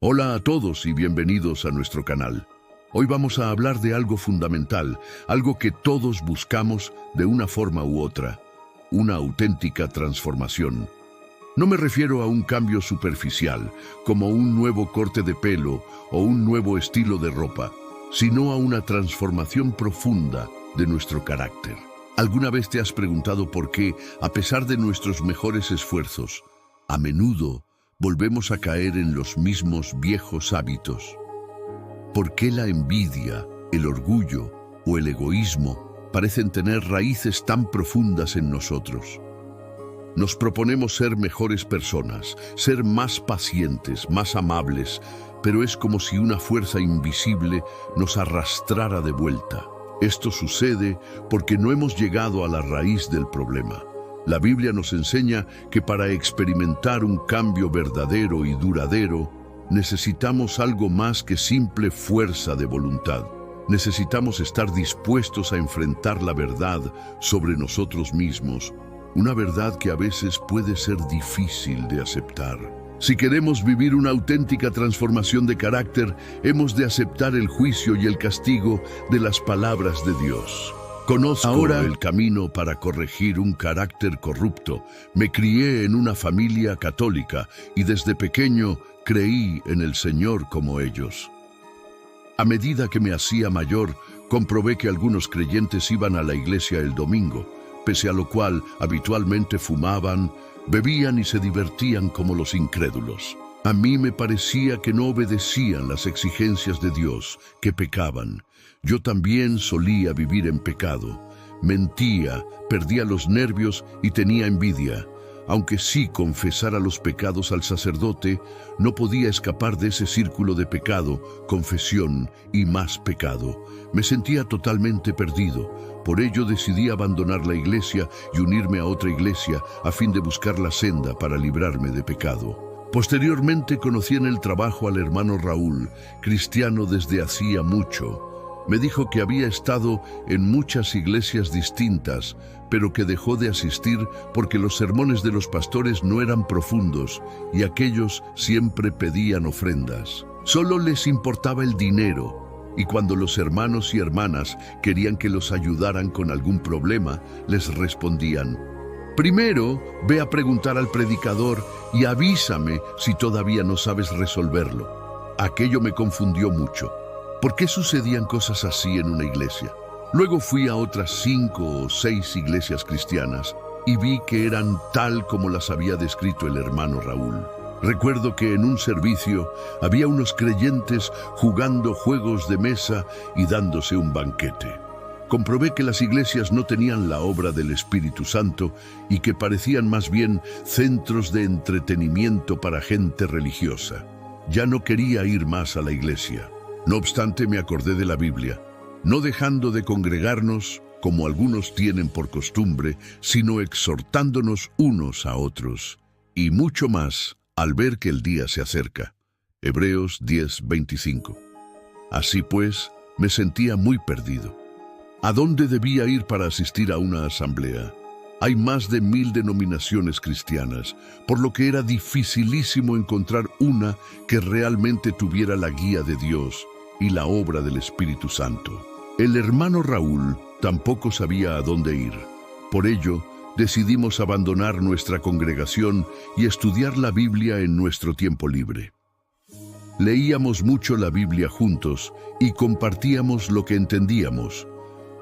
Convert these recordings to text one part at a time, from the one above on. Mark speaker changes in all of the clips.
Speaker 1: Hola a todos y bienvenidos a nuestro canal. Hoy vamos a hablar de algo fundamental, algo que todos buscamos de una forma u otra, una auténtica transformación. No me refiero a un cambio superficial, como un nuevo corte de pelo o un nuevo estilo de ropa, sino a una transformación profunda de nuestro carácter. ¿Alguna vez te has preguntado por qué, a pesar de nuestros mejores esfuerzos, a menudo volvemos a caer en los mismos viejos hábitos? ¿Por qué la envidia, el orgullo o el egoísmo parecen tener raíces tan profundas en nosotros? Nos proponemos ser mejores personas, ser más pacientes, más amables, pero es como si una fuerza invisible nos arrastrara de vuelta. Esto sucede porque no hemos llegado a la raíz del problema. La Biblia nos enseña que para experimentar un cambio verdadero y duradero, necesitamos algo más que simple fuerza de voluntad. Necesitamos estar dispuestos a enfrentar la verdad sobre nosotros mismos, una verdad que a veces puede ser difícil de aceptar. Si queremos vivir una auténtica transformación de carácter, hemos de aceptar el juicio y el castigo de las palabras de Dios. Conozco ahora el camino para corregir un carácter corrupto. Me crié en una familia católica y desde pequeño creí en el Señor como ellos. A medida que me hacía mayor, comprobé que algunos creyentes iban a la iglesia el domingo, pese a lo cual habitualmente fumaban, bebían y se divertían como los incrédulos. A mí me parecía que no obedecían las exigencias de Dios, que pecaban. Yo también solía vivir en pecado. Mentía, perdía los nervios y tenía envidia. Aunque sí confesara los pecados al sacerdote, no podía escapar de ese círculo de pecado, confesión y más pecado. Me sentía totalmente perdido. Por ello decidí abandonar la iglesia y unirme a otra iglesia a fin de buscar la senda para librarme de pecado. Posteriormente conocí en el trabajo al hermano Raúl, cristiano desde hacía mucho. Me dijo que había estado en muchas iglesias distintas, pero que dejó de asistir porque los sermones de los pastores no eran profundos y aquellos siempre pedían ofrendas. Solo les importaba el dinero, y cuando los hermanos y hermanas querían que los ayudaran con algún problema, les respondían: primero, ve a preguntar al predicador y avísame si todavía no sabes resolverlo. Aquello me confundió mucho. ¿Por qué sucedían cosas así en una iglesia? Luego fui a otras 5 o 6 iglesias cristianas y vi que eran tal como las había descrito el hermano Raúl. Recuerdo que en un servicio había unos creyentes jugando juegos de mesa y dándose un banquete. Comprobé que las iglesias no tenían la obra del Espíritu Santo y que parecían más bien centros de entretenimiento para gente religiosa. Ya no quería ir más a la iglesia. No obstante, me acordé de la Biblia, no dejando de congregarnos, como algunos tienen por costumbre, sino exhortándonos unos a otros, y mucho más al ver que el día se acerca. Hebreos 10:25. Así pues, me sentía muy perdido. ¿A dónde debía ir para asistir a una asamblea? Hay más de 1000 denominaciones cristianas, por lo que era dificilísimo encontrar una que realmente tuviera la guía de Dios y la obra del Espíritu Santo. El hermano Raúl tampoco sabía a dónde ir. Por ello, decidimos abandonar nuestra congregación y estudiar la Biblia en nuestro tiempo libre. Leíamos mucho la Biblia juntos y compartíamos lo que entendíamos,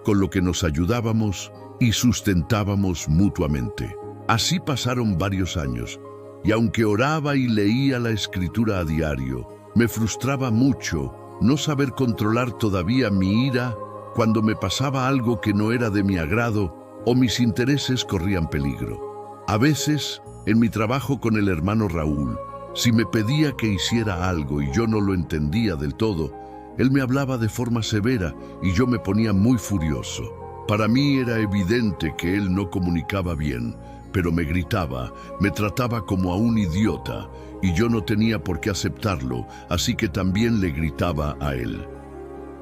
Speaker 1: con lo que nos ayudábamos y sustentábamos mutuamente. Así pasaron varios años, y aunque oraba y leía la Escritura a diario, me frustraba mucho no saber controlar todavía mi ira cuando me pasaba algo que no era de mi agrado o mis intereses corrían peligro. A veces, en mi trabajo con el hermano Raúl, si me pedía que hiciera algo y yo no lo entendía del todo, él me hablaba de forma severa y yo me ponía muy furioso. Para mí era evidente que él no comunicaba bien, pero me gritaba, me trataba como a un idiota, y yo no tenía por qué aceptarlo, así que también le gritaba a él.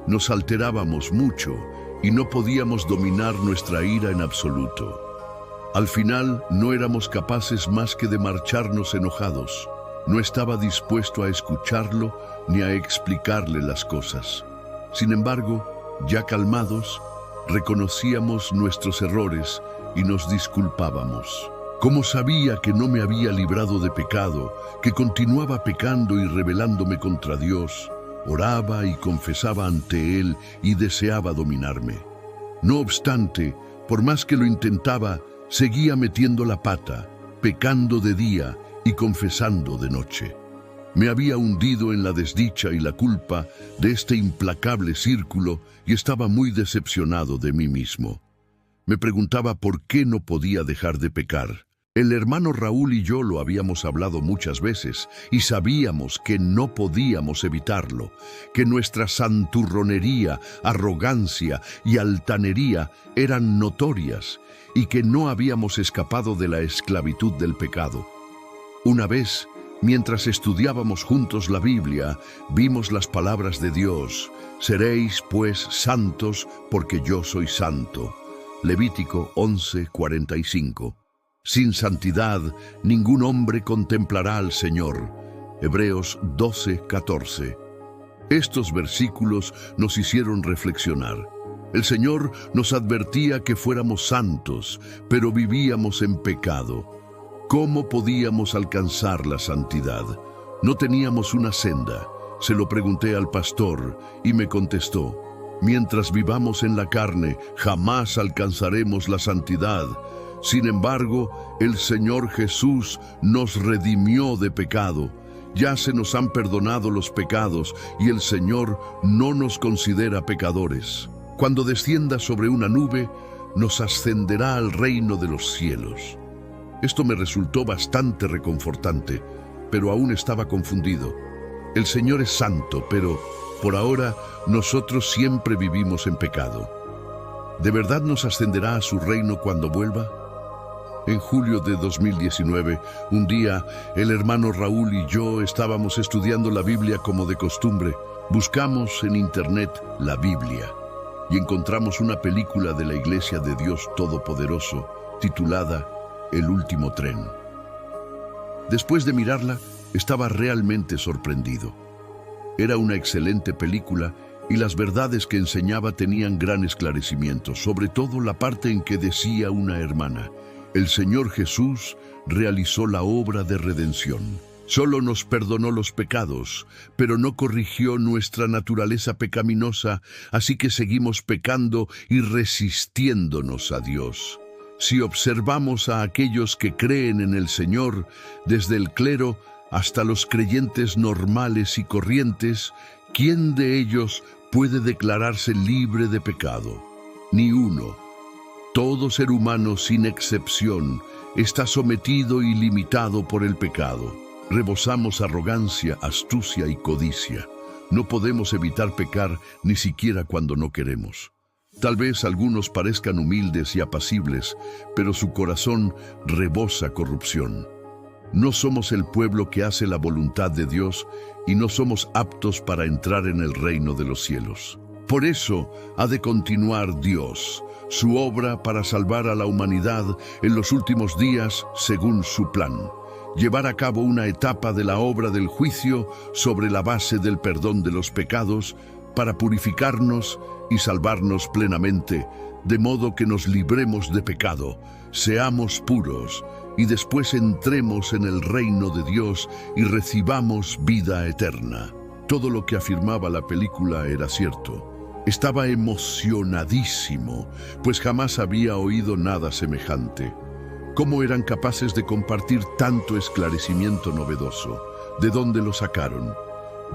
Speaker 1: Nos alterábamos mucho y no podíamos dominar nuestra ira en absoluto. Al final no éramos capaces más que de marcharnos enojados. No estaba dispuesto a escucharlo ni a explicarle las cosas. Sin embargo, ya calmados, reconocíamos nuestros errores y nos disculpábamos. Como sabía que no me había librado de pecado, que continuaba pecando y rebelándome contra Dios, oraba y confesaba ante Él y deseaba dominarme. No obstante, por más que lo intentaba, seguía metiendo la pata, pecando de día y confesando de noche. Me había hundido en la desdicha y la culpa de este implacable círculo y estaba muy decepcionado de mí mismo. Me preguntaba por qué no podía dejar de pecar. El hermano Raúl y yo lo habíamos hablado muchas veces y sabíamos que no podíamos evitarlo, que nuestra santurronería, arrogancia y altanería eran notorias y que no habíamos escapado de la esclavitud del pecado. Una vez, mientras estudiábamos juntos la Biblia, vimos las palabras de Dios: «Seréis, pues, santos, porque yo soy santo». Levítico 11:45. Sin santidad, ningún hombre contemplará al Señor. Hebreos 12:14. Estos versículos nos hicieron reflexionar. El Señor nos advertía que fuéramos santos, pero vivíamos en pecado. ¿Cómo podíamos alcanzar la santidad? No teníamos una senda. Se lo pregunté al pastor y me contestó: mientras vivamos en la carne, jamás alcanzaremos la santidad. Sin embargo, el Señor Jesús nos redimió de pecado. Ya se nos han perdonado los pecados y el Señor no nos considera pecadores. Cuando descienda sobre una nube, nos ascenderá al reino de los cielos. Esto me resultó bastante reconfortante, pero aún estaba confundido. El Señor es santo, pero por ahora nosotros siempre vivimos en pecado. ¿De verdad nos ascenderá a su reino cuando vuelva? En julio de 2019, un día, el hermano Raúl y yo estábamos estudiando la Biblia como de costumbre. Buscamos en internet la Biblia y encontramos una película de la Iglesia de Dios Todopoderoso titulada El último tren. Después de mirarla, estaba realmente sorprendido. Era una excelente película y las verdades que enseñaba tenían gran esclarecimiento, sobre todo la parte en que decía una hermana: el Señor Jesús realizó la obra de redención. Solo nos perdonó los pecados, pero no corrigió nuestra naturaleza pecaminosa, así que seguimos pecando y resistiéndonos a Dios. Si observamos a aquellos que creen en el Señor, desde el clero hasta los creyentes normales y corrientes, ¿quién de ellos puede declararse libre de pecado? Ni uno. Todo ser humano, sin excepción, está sometido y limitado por el pecado. Rebosamos arrogancia, astucia y codicia. No podemos evitar pecar ni siquiera cuando no queremos. Tal vez algunos parezcan humildes y apacibles, pero su corazón rebosa corrupción. No somos el pueblo que hace la voluntad de Dios y no somos aptos para entrar en el reino de los cielos. Por eso ha de continuar Dios su obra para salvar a la humanidad en los últimos días según su plan. Llevar a cabo una etapa de la obra del juicio sobre la base del perdón de los pecados para purificarnos y salvarnos plenamente, de modo que nos libremos de pecado, seamos puros y después entremos en el reino de Dios y recibamos vida eterna. Todo lo que afirmaba la película era cierto. Estaba emocionadísimo, pues jamás había oído nada semejante. ¿Cómo eran capaces de compartir tanto esclarecimiento novedoso? ¿De dónde lo sacaron?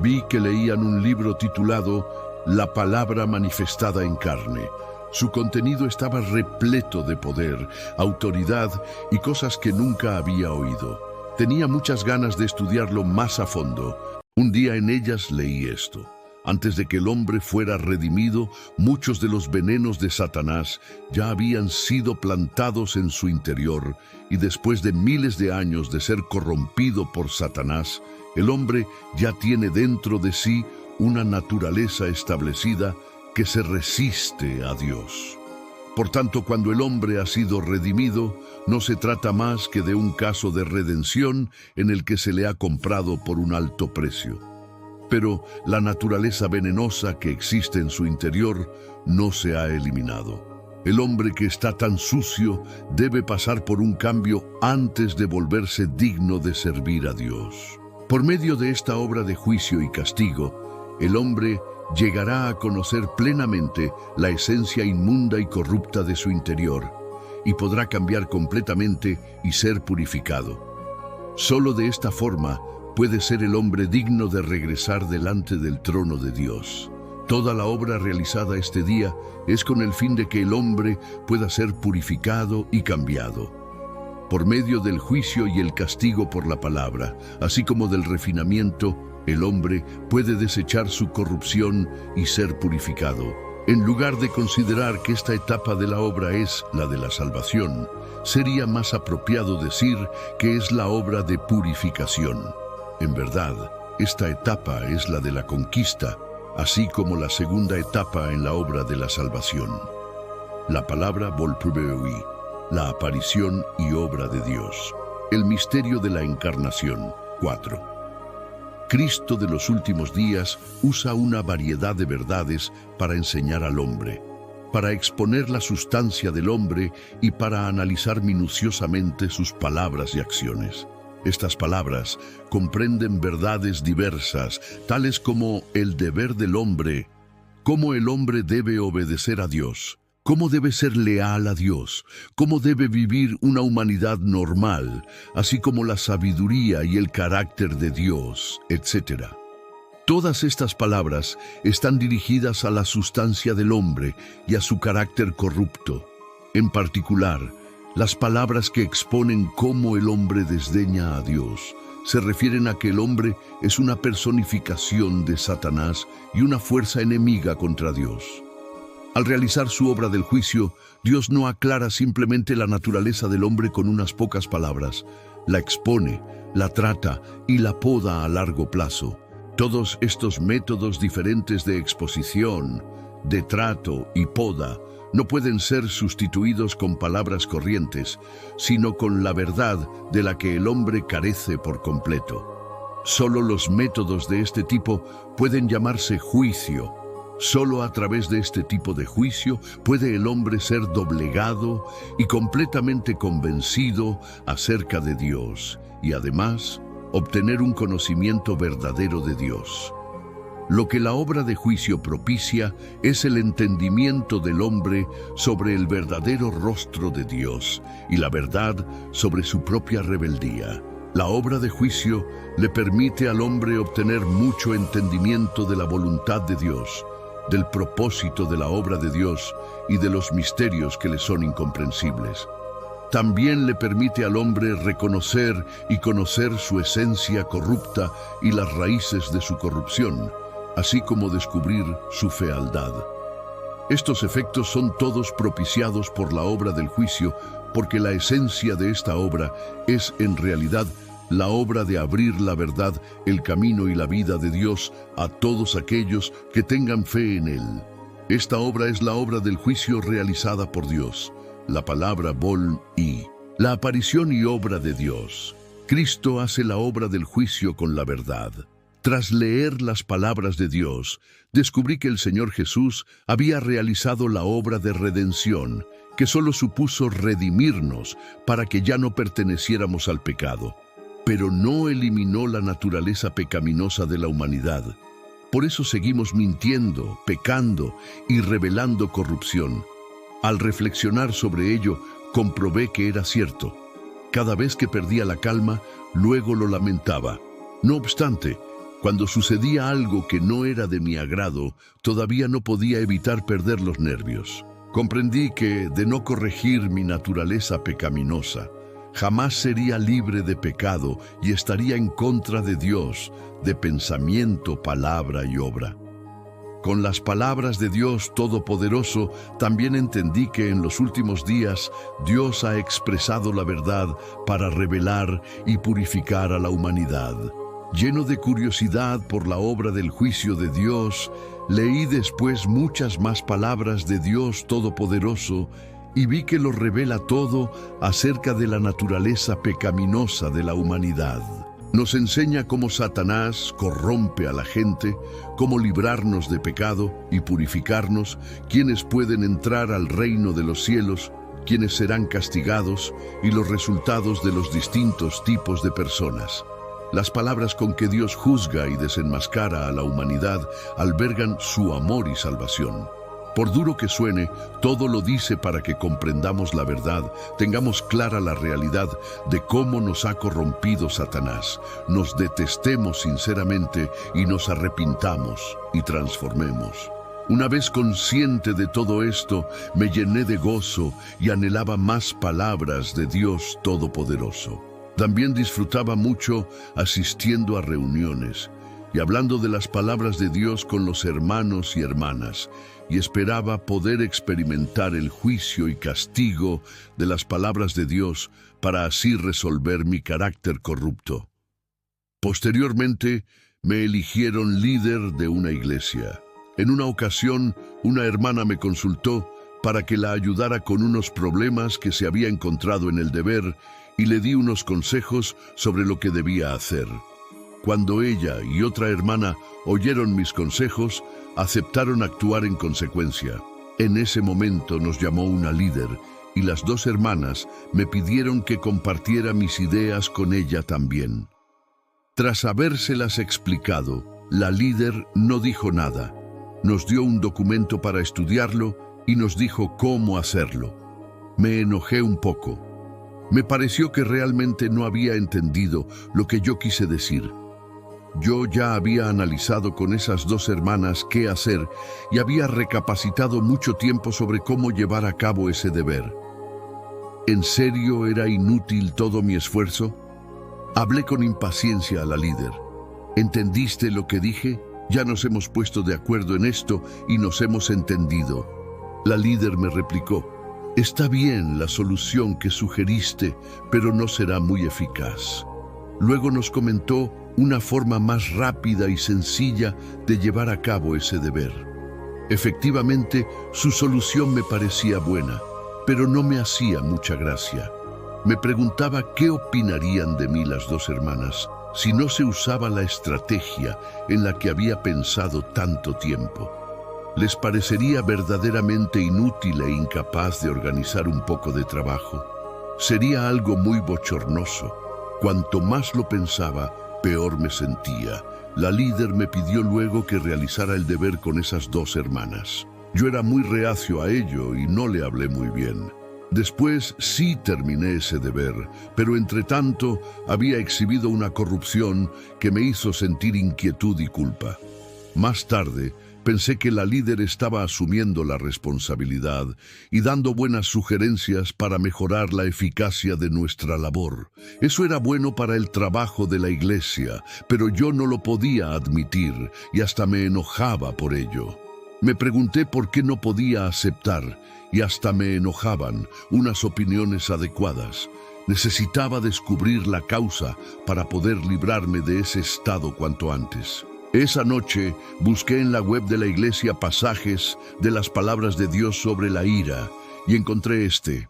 Speaker 1: Vi que leían un libro titulado La Palabra Manifestada en Carne. Su contenido estaba repleto de poder, autoridad y cosas que nunca había oído. Tenía muchas ganas de estudiarlo más a fondo. Un día en ellas leí esto: antes de que el hombre fuera redimido, muchos de los venenos de Satanás ya habían sido plantados en su interior, y después de miles de años de ser corrompido por Satanás, el hombre ya tiene dentro de sí una naturaleza establecida que se resiste a Dios. Por tanto, cuando el hombre ha sido redimido, no se trata más que de un caso de redención en el que se le ha comprado por un alto precio. Pero la naturaleza venenosa que existe en su interior no se ha eliminado. El hombre que está tan sucio debe pasar por un cambio antes de volverse digno de servir a Dios. Por medio de esta obra de juicio y castigo, el hombre llegará a conocer plenamente la esencia inmunda y corrupta de su interior y podrá cambiar completamente y ser purificado. Solo de esta forma puede ser el hombre digno de regresar delante del trono de Dios. Toda la obra realizada este día es con el fin de que el hombre pueda ser purificado y cambiado. Por medio del juicio y el castigo por la palabra, así como del refinamiento, el hombre puede desechar su corrupción y ser purificado. En lugar de considerar que esta etapa de la obra es la de la salvación, sería más apropiado decir que es la obra de purificación. En verdad, esta etapa es la de la conquista, así como la segunda etapa en la obra de la salvación. La palabra Volprubeui, la aparición y obra de Dios. El misterio de la encarnación. 4. Cristo de los últimos días usa una variedad de verdades para enseñar al hombre, para exponer la sustancia del hombre y para analizar minuciosamente sus palabras y acciones. Estas palabras comprenden verdades diversas, tales como el deber del hombre, cómo el hombre debe obedecer a Dios, cómo debe ser leal a Dios, cómo debe vivir una humanidad normal, así como la sabiduría y el carácter de Dios, etc. Todas estas palabras están dirigidas a la sustancia del hombre y a su carácter corrupto. En particular, las palabras que exponen cómo el hombre desdeña a Dios se refieren a que el hombre es una personificación de Satanás y una fuerza enemiga contra Dios. Al realizar su obra del juicio, Dios no aclara simplemente la naturaleza del hombre con unas pocas palabras, la expone, la trata y la poda a largo plazo. Todos estos métodos diferentes de exposición, de trato y poda no pueden ser sustituidos con palabras corrientes, sino con la verdad de la que el hombre carece por completo. Solo los métodos de este tipo pueden llamarse juicio. Solo a través de este tipo de juicio puede el hombre ser doblegado y completamente convencido acerca de Dios y además obtener un conocimiento verdadero de Dios. Lo que la obra de juicio propicia es el entendimiento del hombre sobre el verdadero rostro de Dios y la verdad sobre su propia rebeldía. La obra de juicio le permite al hombre obtener mucho entendimiento de la voluntad de Dios, del propósito de la obra de Dios y de los misterios que le son incomprensibles. También le permite al hombre reconocer y conocer su esencia corrupta y las raíces de su corrupción, así como descubrir su fealdad. Estos efectos son todos propiciados por la obra del juicio, porque la esencia de esta obra es en realidad la obra de abrir la verdad, el camino y la vida de Dios a todos aquellos que tengan fe en Él. Esta obra es la obra del juicio realizada por Dios, la palabra Vol-i, la aparición y obra de Dios. Cristo hace la obra del juicio con la verdad. Tras leer las palabras de Dios, descubrí que el Señor Jesús había realizado la obra de redención, que solo supuso redimirnos para que ya no perteneciéramos al pecado, pero no eliminó la naturaleza pecaminosa de la humanidad. Por eso seguimos mintiendo, pecando y revelando corrupción. Al reflexionar sobre ello, comprobé que era cierto. Cada vez que perdía la calma, luego lo lamentaba. No obstante, cuando sucedía algo que no era de mi agrado, todavía no podía evitar perder los nervios. Comprendí que, de no corregir mi naturaleza pecaminosa, jamás sería libre de pecado y estaría en contra de Dios, de pensamiento, palabra y obra. Con las palabras de Dios Todopoderoso, también entendí que en los últimos días Dios ha expresado la verdad para revelar y purificar a la humanidad. Lleno de curiosidad por la obra del juicio de Dios, Leí después muchas más palabras de Dios Todopoderoso y vi que lo revela todo acerca de la naturaleza pecaminosa de la humanidad. Nos enseña cómo Satanás corrompe a la gente, cómo librarnos de pecado y purificarnos, quiénes pueden entrar al reino de los cielos, quiénes serán castigados y los resultados de los distintos tipos de personas. Las palabras con que Dios juzga y desenmascara a la humanidad albergan su amor y salvación. Por duro que suene, todo lo dice para que comprendamos la verdad, tengamos clara la realidad de cómo nos ha corrompido Satanás, nos detestemos sinceramente y nos arrepintamos y transformemos. Una vez consciente de todo esto, me llené de gozo y anhelaba más palabras de Dios Todopoderoso. También disfrutaba mucho asistiendo a reuniones y hablando de las palabras de Dios con los hermanos y hermanas, y esperaba poder experimentar el juicio y castigo de las palabras de Dios para así resolver mi carácter corrupto. Posteriormente, me eligieron líder de una iglesia. En una ocasión, una hermana me consultó para que la ayudara con unos problemas que se había encontrado en el deber y le di unos consejos sobre lo que debía hacer. Cuando ella y otra hermana oyeron mis consejos, aceptaron actuar en consecuencia. En ese momento nos llamó una líder y las dos hermanas me pidieron que compartiera mis ideas con ella también. Tras habérselas explicado, la líder no dijo nada. Nos dio un documento para estudiarlo y nos dijo cómo hacerlo. Me enojé un poco. Me pareció que realmente no había entendido lo que yo quise decir. Yo ya había analizado con esas dos hermanas qué hacer y había recapacitado mucho tiempo sobre cómo llevar a cabo ese deber. ¿En serio era inútil todo mi esfuerzo? Hablé con impaciencia a la líder. ¿Entendiste lo que dije? Ya nos hemos puesto de acuerdo en esto y nos hemos entendido. La líder me replicó: está bien la solución que sugeriste, pero no será muy eficaz. Luego nos comentó una forma más rápida y sencilla de llevar a cabo ese deber. Efectivamente, su solución me parecía buena, pero no me hacía mucha gracia. Me preguntaba qué opinarían de mí las dos hermanas si no se usaba la estrategia en la que había pensado tanto tiempo. ¿Les parecería verdaderamente inútil e incapaz de organizar un poco de trabajo? Sería algo muy bochornoso. Cuanto más lo pensaba, peor me sentía. La líder me pidió luego que realizara el deber con esas dos hermanas. Yo era muy reacio a ello y no le hablé muy bien. Después sí terminé ese deber, pero entre tanto había exhibido una corrupción que me hizo sentir inquietud y culpa. Más tarde, pensé que la líder estaba asumiendo la responsabilidad y dando buenas sugerencias para mejorar la eficacia de nuestra labor. Eso era bueno para el trabajo de la iglesia, pero yo no lo podía admitir y hasta me enojaba por ello. Me pregunté por qué no podía aceptar, y hasta me enojaban, unas opiniones adecuadas. Necesitaba descubrir la causa para poder librarme de ese estado cuanto antes. Esa noche busqué en la web de la iglesia pasajes de las palabras de Dios sobre la ira y encontré este.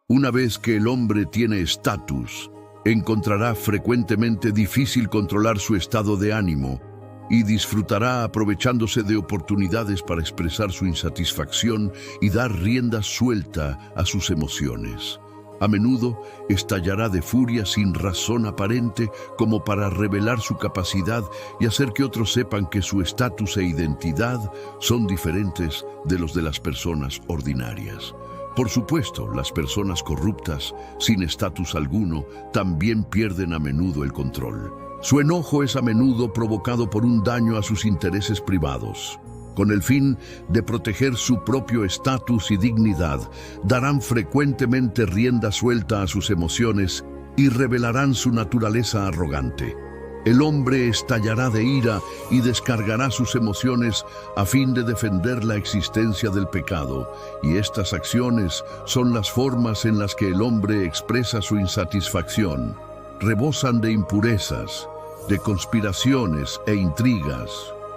Speaker 1: Una vez que el hombre tiene estatus, encontrará frecuentemente difícil controlar su estado de ánimo y disfrutará aprovechándose de oportunidades para expresar su insatisfacción y dar rienda suelta a sus emociones. A menudo estallará de furia sin razón aparente como para revelar su capacidad y hacer que otros sepan que su estatus e identidad son diferentes de los de las personas ordinarias. Por supuesto, las personas corruptas, sin estatus alguno, también pierden a menudo el control. Su enojo es a menudo provocado por un daño a sus intereses privados. Con el fin de proteger su propio estatus y dignidad, darán frecuentemente rienda suelta a sus emociones y revelarán su naturaleza arrogante. El hombre estallará de ira y descargará sus emociones a fin de defender la existencia del pecado, y estas acciones son las formas en las que el hombre expresa su insatisfacción. Rebosan de impurezas, de conspiraciones e intrigas.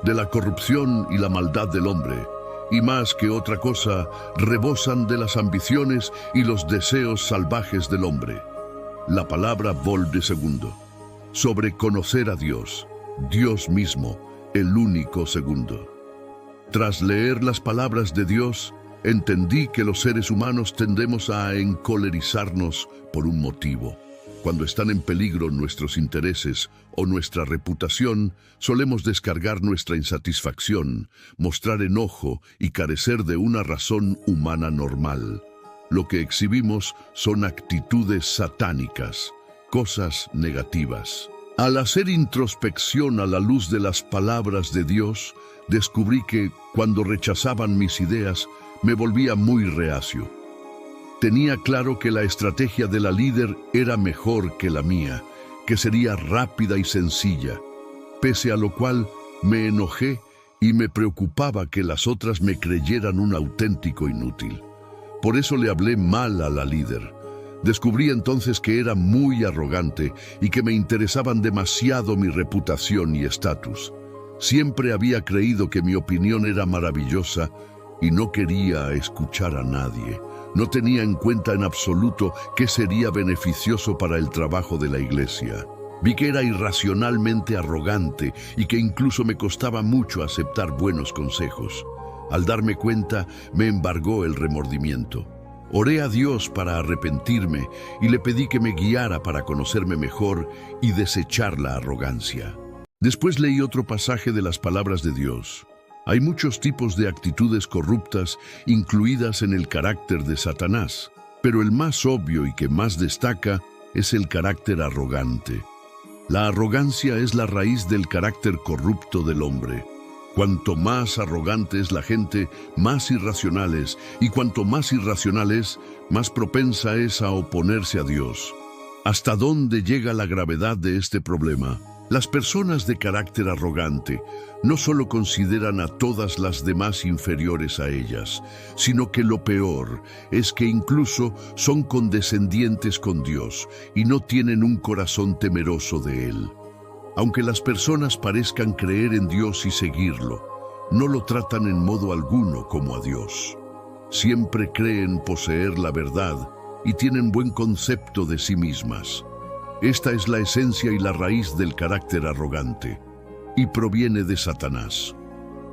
Speaker 1: de la corrupción y la maldad del hombre, y más que otra cosa, rebosan de las ambiciones y los deseos salvajes del hombre. La palabra Vol de segundo, sobre conocer a Dios, Dios mismo, el único segundo. Tras leer las palabras de Dios, entendí que los seres humanos tendemos a encolerizarnos por un motivo. Cuando están en peligro nuestros intereses o nuestra reputación, solemos descargar nuestra insatisfacción, mostrar enojo y carecer de una razón humana normal. Lo que exhibimos son actitudes satánicas, cosas negativas. Al hacer introspección a la luz de las palabras de Dios, descubrí que, cuando rechazaban mis ideas, me volvía muy reacio. Tenía claro que la estrategia de la líder era mejor que la mía, que sería rápida y sencilla, pese a lo cual me enojé y me preocupaba que las otras me creyeran un auténtico inútil. Por eso le hablé mal a la líder. Descubrí entonces que era muy arrogante y que me interesaban demasiado mi reputación y estatus. Siempre había creído que mi opinión era maravillosa y no quería escuchar a nadie. No tenía en cuenta en absoluto qué sería beneficioso para el trabajo de la iglesia. Vi que era irracionalmente arrogante y que incluso me costaba mucho aceptar buenos consejos. Al darme cuenta, me embargó el remordimiento. Oré a Dios para arrepentirme y le pedí que me guiara para conocerme mejor y desechar la arrogancia. Después leí otro pasaje de las palabras de Dios. Hay muchos tipos de actitudes corruptas incluidas en el carácter de Satanás, pero el más obvio y que más destaca es el carácter arrogante. La arrogancia es la raíz del carácter corrupto del hombre. Cuanto más arrogante es la gente, más irracional es, y cuanto más irracional es, más propensa es a oponerse a Dios. ¿Hasta dónde llega la gravedad de este problema? Las personas de carácter arrogante no solo consideran a todas las demás inferiores a ellas, sino que lo peor es que incluso son condescendientes con Dios y no tienen un corazón temeroso de Él. Aunque las personas parezcan creer en Dios y seguirlo, no lo tratan en modo alguno como a Dios. Siempre creen poseer la verdad y tienen buen concepto de sí mismas. Esta es la esencia y la raíz del carácter arrogante, y proviene de Satanás.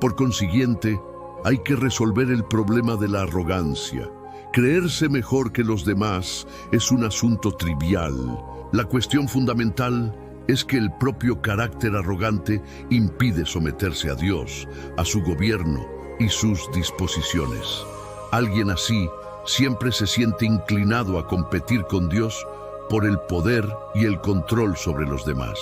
Speaker 1: Por consiguiente, hay que resolver el problema de la arrogancia. Creerse mejor que los demás es un asunto trivial. La cuestión fundamental es que el propio carácter arrogante impide someterse a Dios, a su gobierno y sus disposiciones. Alguien así siempre se siente inclinado a competir con Dios por el poder y el control sobre los demás.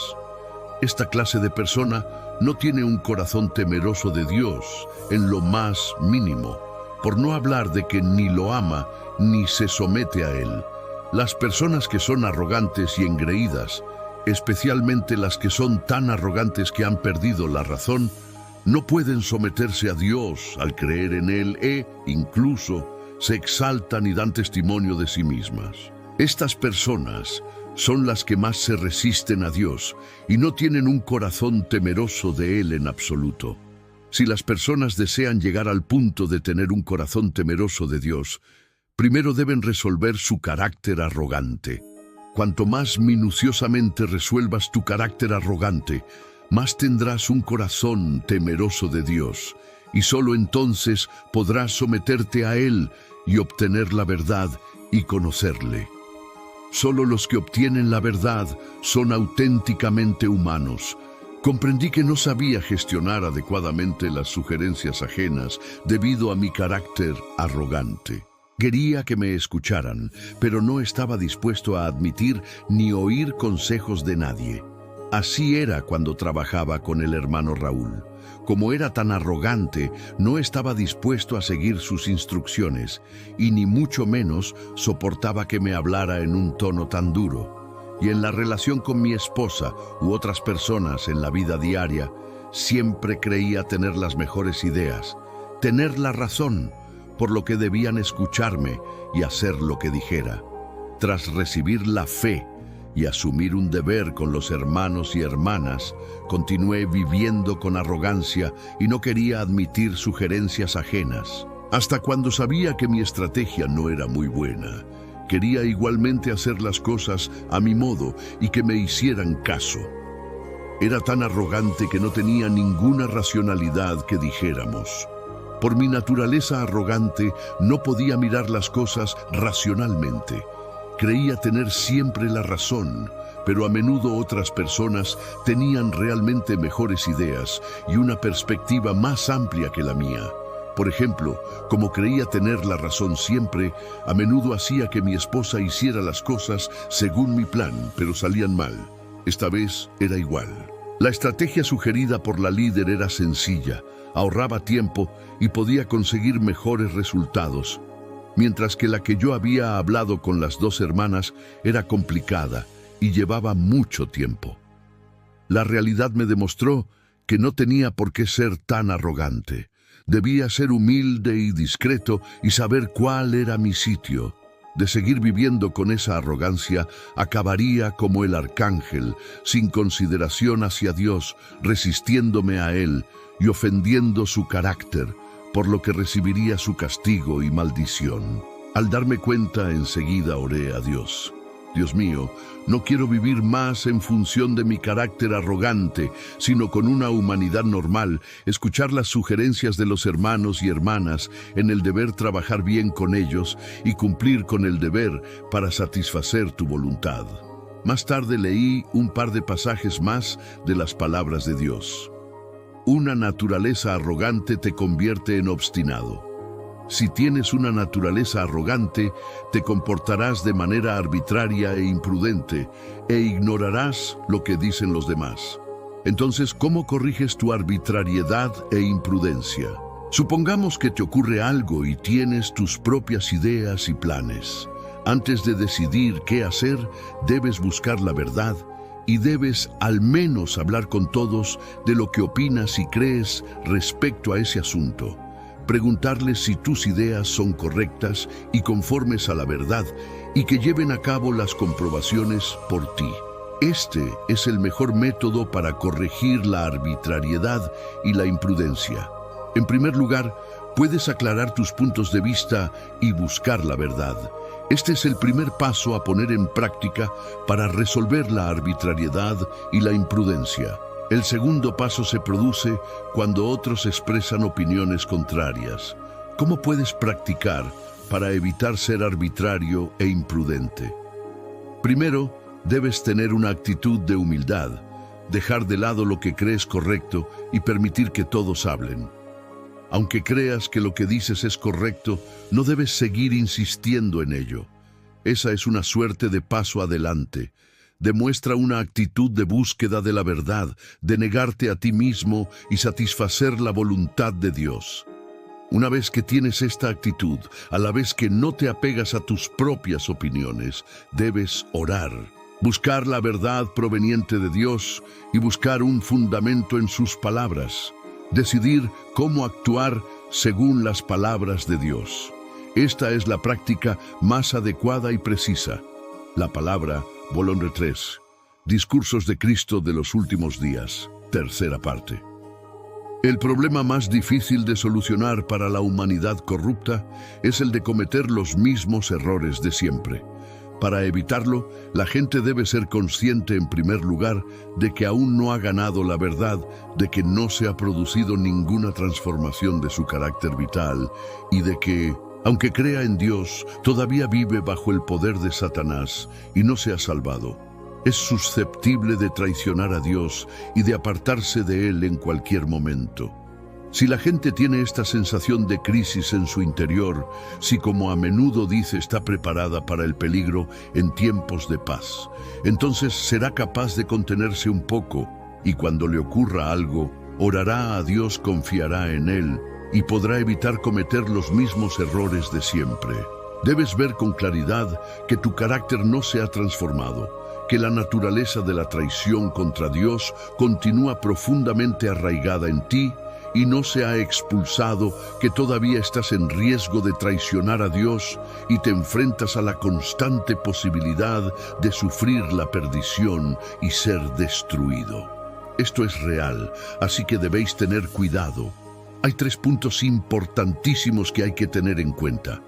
Speaker 1: Esta clase de persona no tiene un corazón temeroso de Dios en lo más mínimo, por no hablar de que ni lo ama ni se somete a Él. Las personas que son arrogantes y engreídas, especialmente las que son tan arrogantes que han perdido la razón, no pueden someterse a Dios al creer en Él e, incluso, se exaltan y dan testimonio de sí mismas. Estas personas son las que más se resisten a Dios y no tienen un corazón temeroso de Él en absoluto. Si las personas desean llegar al punto de tener un corazón temeroso de Dios, primero deben resolver su carácter arrogante. Cuanto más minuciosamente resuelvas tu carácter arrogante, más tendrás un corazón temeroso de Dios, y solo entonces podrás someterte a Él y obtener la verdad y conocerle. Solo los que obtienen la verdad son auténticamente humanos. Comprendí que no sabía gestionar adecuadamente las sugerencias ajenas debido a mi carácter arrogante. Quería que me escucharan, pero no estaba dispuesto a admitir ni oír consejos de nadie. Así era cuando trabajaba con el hermano Raúl. Como era tan arrogante, no estaba dispuesto a seguir sus instrucciones y ni mucho menos soportaba que me hablara en un tono tan duro. Y en la relación con mi esposa u otras personas en la vida diaria, siempre creía tener las mejores ideas, tener la razón, por lo que debían escucharme y hacer lo que dijera. Tras recibir la fe y asumir un deber con los hermanos y hermanas, continué viviendo con arrogancia y no quería admitir sugerencias ajenas. Hasta cuando sabía que mi estrategia no era muy buena, quería igualmente hacer las cosas a mi modo y que me hicieran caso. Era tan arrogante que no tenía ninguna racionalidad que dijéramos. Por mi naturaleza arrogante, no podía mirar las cosas racionalmente. Creía tener siempre la razón, pero a menudo otras personas tenían realmente mejores ideas y una perspectiva más amplia que la mía. Por ejemplo, como creía tener la razón siempre, a menudo hacía que mi esposa hiciera las cosas según mi plan, pero salían mal. Esta vez era igual. La estrategia sugerida por la líder era sencilla, ahorraba tiempo y podía conseguir mejores resultados, mientras que la que yo había hablado con las dos hermanas era complicada y llevaba mucho tiempo. La realidad me demostró que no tenía por qué ser tan arrogante. Debía ser humilde y discreto y saber cuál era mi sitio. De seguir viviendo con esa arrogancia, acabaría como el arcángel, sin consideración hacia Dios, resistiéndome a Él y ofendiendo su carácter, por lo que recibiría su castigo y maldición. Al darme cuenta, enseguida oré a Dios. Dios mío, no quiero vivir más en función de mi carácter arrogante, sino con una humanidad normal, escuchar las sugerencias de los hermanos y hermanas en el deber trabajar bien con ellos y cumplir con el deber para satisfacer tu voluntad. Más tarde leí un par de pasajes más de las palabras de Dios. Una naturaleza arrogante te convierte en obstinado. Si tienes una naturaleza arrogante, te comportarás de manera arbitraria e imprudente e ignorarás lo que dicen los demás. Entonces, ¿cómo corriges tu arbitrariedad e imprudencia? Supongamos que te ocurre algo y tienes tus propias ideas y planes. Antes de decidir qué hacer, debes buscar la verdad y debes al menos hablar con todos de lo que opinas y crees respecto a ese asunto. Preguntarles si tus ideas son correctas y conformes a la verdad y que lleven a cabo las comprobaciones por ti. Este es el mejor método para corregir la arbitrariedad y la imprudencia. En primer lugar, puedes aclarar tus puntos de vista y buscar la verdad. Este es el primer paso a poner en práctica para resolver la arbitrariedad y la imprudencia. El segundo paso se produce cuando otros expresan opiniones contrarias. ¿Cómo puedes practicar para evitar ser arbitrario e imprudente? Primero, debes tener una actitud de humildad, dejar de lado lo que crees correcto y permitir que todos hablen. Aunque creas que lo que dices es correcto, no debes seguir insistiendo en ello. Esa es una suerte de paso adelante. Demuestra una actitud de búsqueda de la verdad, de negarte a ti mismo y satisfacer la voluntad de Dios. Una vez que tienes esta actitud, a la vez que no te apegas a tus propias opiniones, debes orar, buscar la verdad proveniente de Dios y buscar un fundamento en sus palabras. Decidir cómo actuar según las palabras de Dios. Esta es la práctica más adecuada y precisa. La palabra, volumen 3, Discursos de Cristo de los Últimos Días, tercera parte. El problema más difícil de solucionar para la humanidad corrupta es el de cometer los mismos errores de siempre. Para evitarlo, la gente debe ser consciente en primer lugar de que aún no ha ganado la verdad, de que no se ha producido ninguna transformación de su carácter vital y de que, aunque crea en Dios, todavía vive bajo el poder de Satanás y no se ha salvado. Es susceptible de traicionar a Dios y de apartarse de Él en cualquier momento. Si la gente tiene esta sensación de crisis en su interior, si como a menudo dice está preparada para el peligro en tiempos de paz, entonces será capaz de contenerse un poco y cuando le ocurra algo, orará a Dios, confiará en Él y podrá evitar cometer los mismos errores de siempre. Debes ver con claridad que tu carácter no se ha transformado, que la naturaleza de la traición contra Dios continúa profundamente arraigada en ti y no se ha expulsado, que todavía estás en riesgo de traicionar a Dios y te enfrentas a la constante posibilidad de sufrir la perdición y ser destruido. Esto es real, así que debéis tener cuidado. Hay 3 puntos importantísimos que hay que tener en cuenta.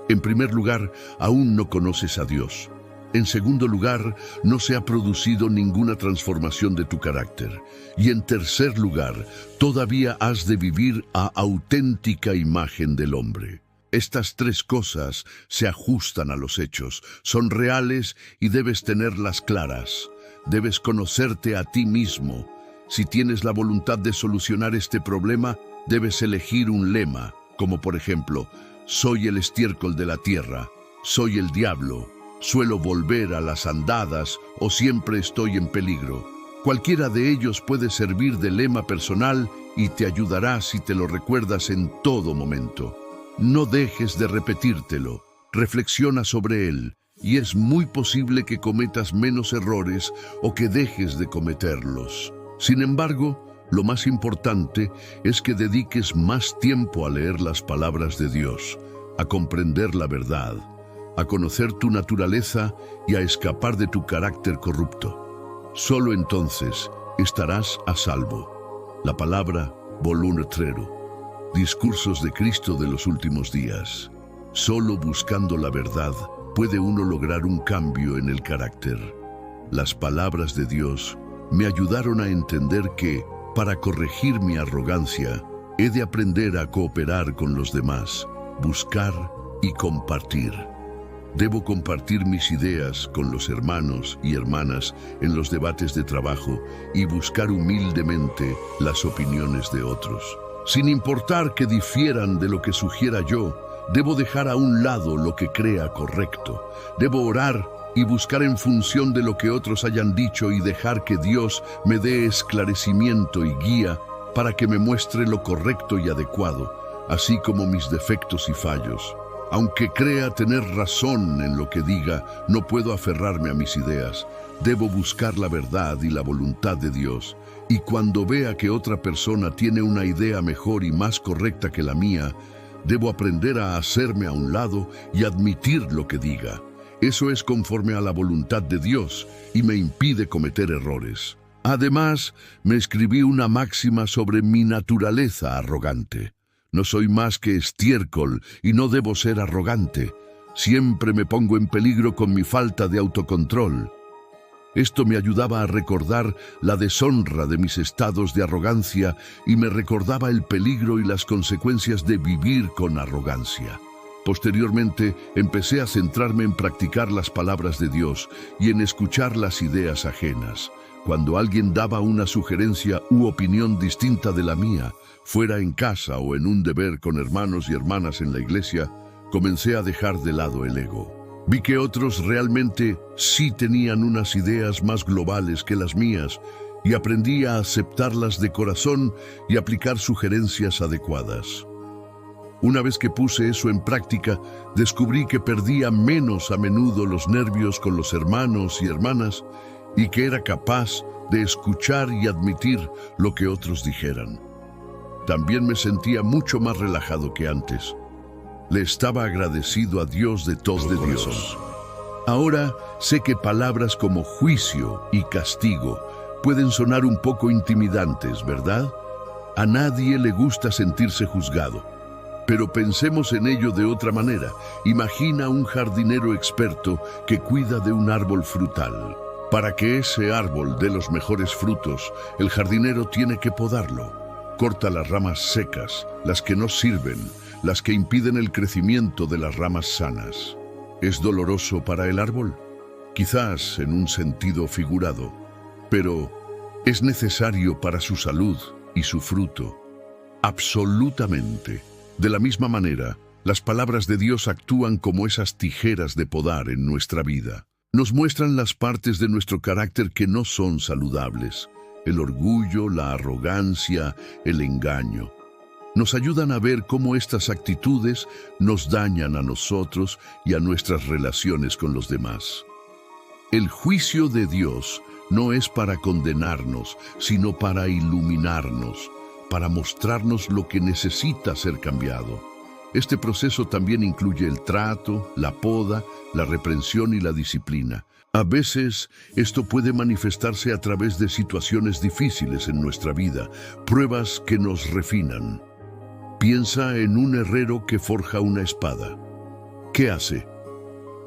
Speaker 1: En primer lugar, aún no conoces a Dios. En segundo lugar, no se ha producido ninguna transformación de tu carácter. Y en tercer lugar, todavía has de vivir a auténtica imagen del hombre. Estas 3 cosas se ajustan a los hechos, son reales y debes tenerlas claras. Debes conocerte a ti mismo. Si tienes la voluntad de solucionar este problema, debes elegir un lema, como por ejemplo, soy el estiércol de la tierra, soy el diablo, suelo volver a las andadas o siempre estoy en peligro. Cualquiera de ellos puede servir de lema personal y te ayudará si te lo recuerdas en todo momento. No dejes de repetírtelo, reflexiona sobre él y es muy posible que cometas menos errores o que dejes de cometerlos. Sin embargo, lo más importante es que dediques más tiempo a leer las palabras de Dios, a comprender la verdad, a conocer tu naturaleza y a escapar de tu carácter corrupto. Solo entonces estarás a salvo. La palabra, volumen 3. Discursos de Cristo de los últimos días. Solo buscando la verdad puede uno lograr un cambio en el carácter. Las palabras de Dios me ayudaron a entender que, para corregir mi arrogancia, he de aprender a cooperar con los demás, buscar y compartir. Debo compartir mis ideas con los hermanos y hermanas en los debates de trabajo y buscar humildemente las opiniones de otros. Sin importar que difieran de lo que sugiera yo, debo dejar a un lado lo que crea correcto. Debo orar y buscar en función de lo que otros hayan dicho y dejar que Dios me dé esclarecimiento y guía para que me muestre lo correcto y adecuado, así como mis defectos y fallos. Aunque crea tener razón en lo que diga, no puedo aferrarme a mis ideas. Debo buscar la verdad y la voluntad de Dios. Y cuando vea que otra persona tiene una idea mejor y más correcta que la mía, debo aprender a hacerme a un lado y admitir lo que diga. Eso es conforme a la voluntad de Dios y me impide cometer errores. Además, me escribí una máxima sobre mi naturaleza arrogante. No soy más que estiércol y no debo ser arrogante. Siempre me pongo en peligro con mi falta de autocontrol. Esto me ayudaba a recordar la deshonra de mis estados de arrogancia y me recordaba el peligro y las consecuencias de vivir con arrogancia. Posteriormente, empecé a centrarme en practicar las palabras de Dios y en escuchar las ideas ajenas. Cuando alguien daba una sugerencia u opinión distinta de la mía, fuera en casa o en un deber con hermanos y hermanas en la iglesia, comencé a dejar de lado el ego. Vi que otros realmente sí tenían unas ideas más globales que las mías y aprendí a aceptarlas de corazón y aplicar sugerencias adecuadas. Una vez que puse eso en práctica, descubrí que perdía menos a menudo los nervios con los hermanos y hermanas y que era capaz de escuchar y admitir lo que otros dijeran. También me sentía mucho más relajado que antes. Le estaba agradecido a Dios de todo corazón. Ahora sé que palabras como juicio y castigo pueden sonar un poco intimidantes, ¿verdad? A nadie le gusta sentirse juzgado. Pero pensemos en ello de otra manera. Imagina un jardinero experto que cuida de un árbol frutal. Para que ese árbol dé los mejores frutos, el jardinero tiene que podarlo. Corta las ramas secas, las que no sirven, las que impiden el crecimiento de las ramas sanas. ¿Es doloroso para el árbol? Quizás en un sentido figurado, pero es necesario para su salud y su fruto. Absolutamente. De la misma manera, las palabras de Dios actúan como esas tijeras de podar en nuestra vida. Nos muestran las partes de nuestro carácter que no son saludables. El orgullo, la arrogancia, el engaño. Nos ayudan a ver cómo estas actitudes nos dañan a nosotros y a nuestras relaciones con los demás. El juicio de Dios no es para condenarnos, sino para iluminarnos. para mostrarnos lo que necesita ser cambiado. Este proceso también incluye el trato, la poda, la reprensión y la disciplina. A veces, esto puede manifestarse a través de situaciones difíciles en nuestra vida, pruebas que nos refinan. Piensa en un herrero que forja una espada. ¿Qué hace?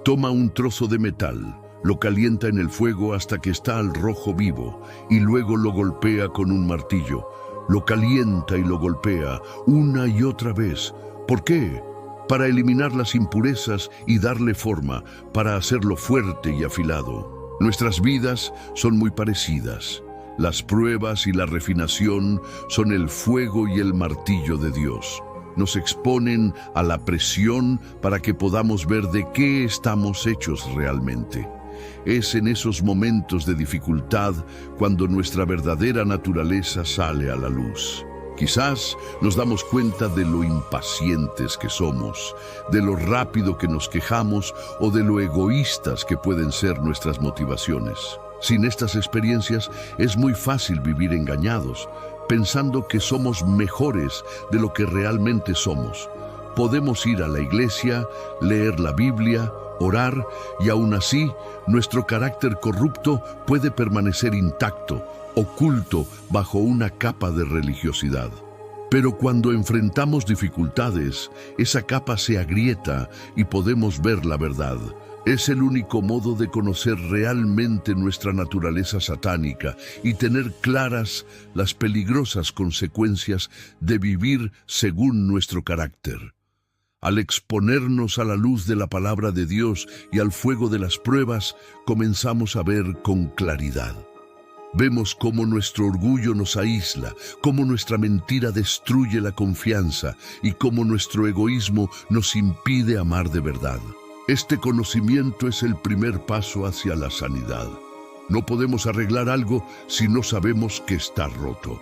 Speaker 1: Toma un trozo de metal, lo calienta en el fuego hasta que está al rojo vivo y luego lo golpea con un martillo. Lo calienta y lo golpea una y otra vez. ¿Por qué? Para eliminar las impurezas y darle forma, para hacerlo fuerte y afilado. Nuestras vidas son muy parecidas. Las pruebas y la refinación son el fuego y el martillo de Dios. Nos exponen a la presión para que podamos ver de qué estamos hechos realmente. Es en esos momentos de dificultad cuando nuestra verdadera naturaleza sale a la luz. Quizás nos damos cuenta de lo impacientes que somos, de lo rápido que nos quejamos o de lo egoístas que pueden ser nuestras motivaciones. Sin estas experiencias es muy fácil vivir engañados, pensando que somos mejores de lo que realmente somos. Podemos ir a la iglesia, leer la Biblia, orar y aún así nuestro carácter corrupto puede permanecer intacto, oculto bajo una capa de religiosidad. Pero cuando enfrentamos dificultades, esa capa se agrieta y podemos ver la verdad. Es el único modo de conocer realmente nuestra naturaleza satánica y tener claras las peligrosas consecuencias de vivir según nuestro carácter. Al exponernos a la luz de la palabra de Dios y al fuego de las pruebas, comenzamos a ver con claridad. Vemos cómo nuestro orgullo nos aísla, cómo nuestra mentira destruye la confianza y cómo nuestro egoísmo nos impide amar de verdad. Este conocimiento es el primer paso hacia la sanidad. No podemos arreglar algo si no sabemos que está roto.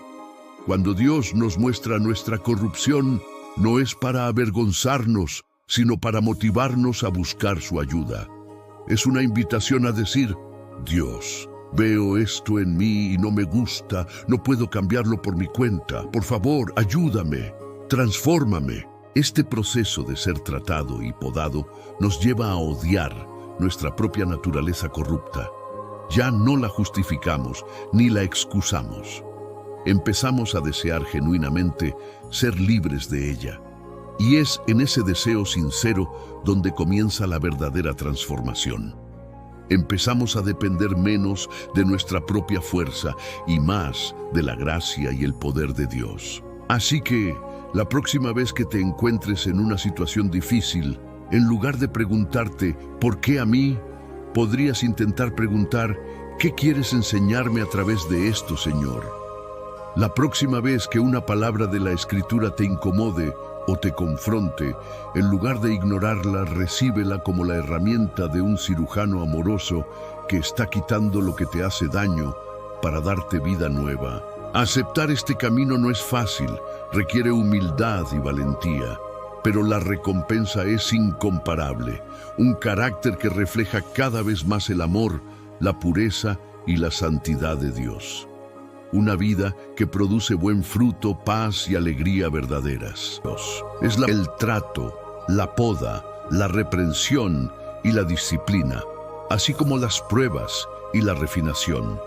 Speaker 1: Cuando Dios nos muestra nuestra corrupción, no es para avergonzarnos, sino para motivarnos a buscar su ayuda. Es una invitación a decir: Dios, veo esto en mí y no me gusta, no puedo cambiarlo por mi cuenta. Por favor, ayúdame, transfórmame. Este proceso de ser tratado y podado nos lleva a odiar nuestra propia naturaleza corrupta. Ya no la justificamos ni la excusamos. Empezamos a desear genuinamente ser libres de ella. Y es en ese deseo sincero donde comienza la verdadera transformación. Empezamos a depender menos de nuestra propia fuerza y más de la gracia y el poder de Dios. Así que, la próxima vez que te encuentres en una situación difícil, en lugar de preguntarte ¿por qué a mí?, podrías intentar preguntar ¿qué quieres enseñarme a través de esto, Señor? La próxima vez que una palabra de la Escritura te incomode o te confronte, en lugar de ignorarla, recíbela como la herramienta de un cirujano amoroso que está quitando lo que te hace daño para darte vida nueva. Aceptar este camino no es fácil, requiere humildad y valentía, pero la recompensa es incomparable. Un carácter que refleja cada vez más el amor, la pureza y la santidad de Dios. Una vida que produce buen fruto, paz y alegría verdaderas. Es el trato, la poda, la reprensión y la disciplina, así como las pruebas y la refinación.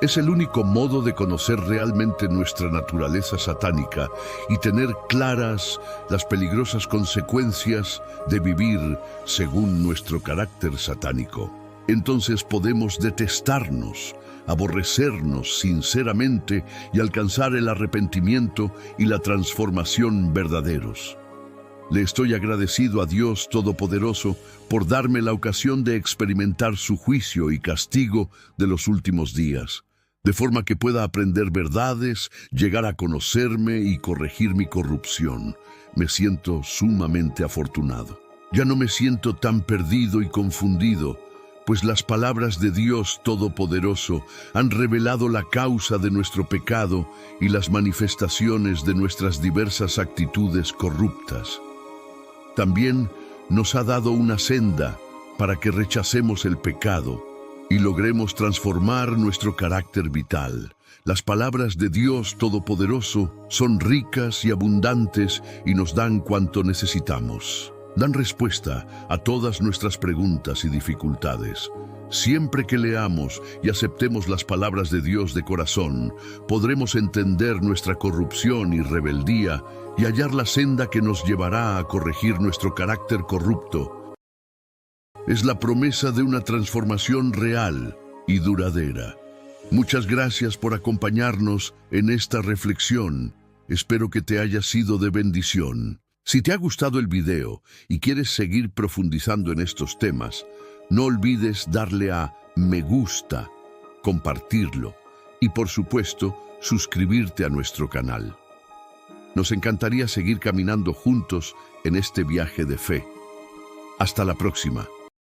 Speaker 1: Es el único modo de conocer realmente nuestra naturaleza satánica y tener claras las peligrosas consecuencias de vivir según nuestro carácter satánico. Entonces podemos detestarnos, aborrecernos sinceramente y alcanzar el arrepentimiento y la transformación verdaderos. Le estoy agradecido a Dios Todopoderoso por darme la ocasión de experimentar su juicio y castigo de los últimos días, de forma que pueda aprender verdades, llegar a conocerme y corregir mi corrupción. Me siento sumamente afortunado. Ya no me siento tan perdido y confundido, pues las palabras de Dios Todopoderoso han revelado la causa de nuestro pecado y las manifestaciones de nuestras diversas actitudes corruptas. También nos ha dado una senda para que rechacemos el pecado y logremos transformar nuestro carácter vital. Las palabras de Dios Todopoderoso son ricas y abundantes y nos dan cuanto necesitamos. Dan respuesta a todas nuestras preguntas y dificultades. Siempre que leamos y aceptemos las palabras de Dios de corazón, podremos entender nuestra corrupción y rebeldía y hallar la senda que nos llevará a corregir nuestro carácter corrupto. Es la promesa de una transformación real y duradera. Muchas gracias por acompañarnos en esta reflexión. Espero que te haya sido de bendición. Si te ha gustado el video y quieres seguir profundizando en estos temas, no olvides darle a me gusta, compartirlo y, por supuesto, suscribirte a nuestro canal. Nos encantaría seguir caminando juntos en este viaje de fe. Hasta la próxima.